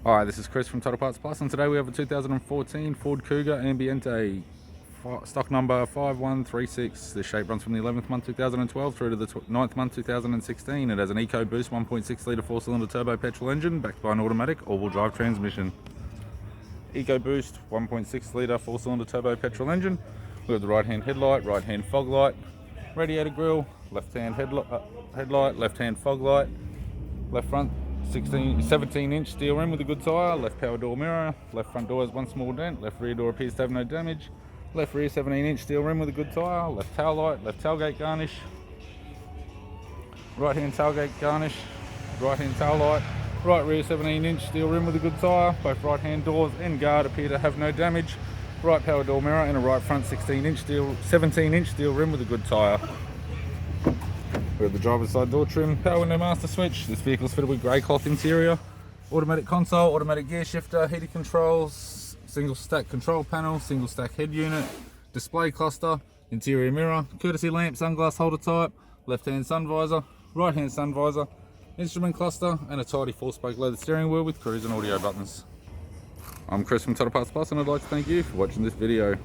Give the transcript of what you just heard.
Hi, this is Chris from Total Parts Plus, and today we have a 2014 Ford Kuga Ambiente, stock number 5136. This shape runs from the 11th month 2012 through to the 9th month 2016. It has an EcoBoost 1.6 litre 4-cylinder turbo petrol engine backed by an automatic all-wheel drive transmission. EcoBoost 1.6 litre 4-cylinder turbo petrol engine. We have the right-hand headlight, right-hand fog light, radiator grille, left-hand headlight, left-hand fog light, left front 17-inch steel rim with a good tyre, left power door mirror, left front door has one small dent, left rear door appears to have no damage, left rear 17-inch steel rim with a good tyre, left tail light, left tailgate garnish, right hand tailgate garnish, right hand tail light, right rear 17-inch steel rim with a good tyre, both right hand doors and guard appear to have no damage, right power door mirror and a right front 17-inch steel rim with a good tyre. We have the driver's side door trim, power window master switch. This vehicle is fitted with grey cloth interior, automatic console, automatic gear shifter, heated controls, single stack control panel, single stack head unit, display cluster, interior mirror, courtesy lamp, sunglass holder type, left hand sun visor, right hand sun visor, instrument cluster, and a tidy 4-spoke leather steering wheel with cruise and audio buttons. I'm Chris from Total Parts Plus, and I'd like to thank you for watching this video.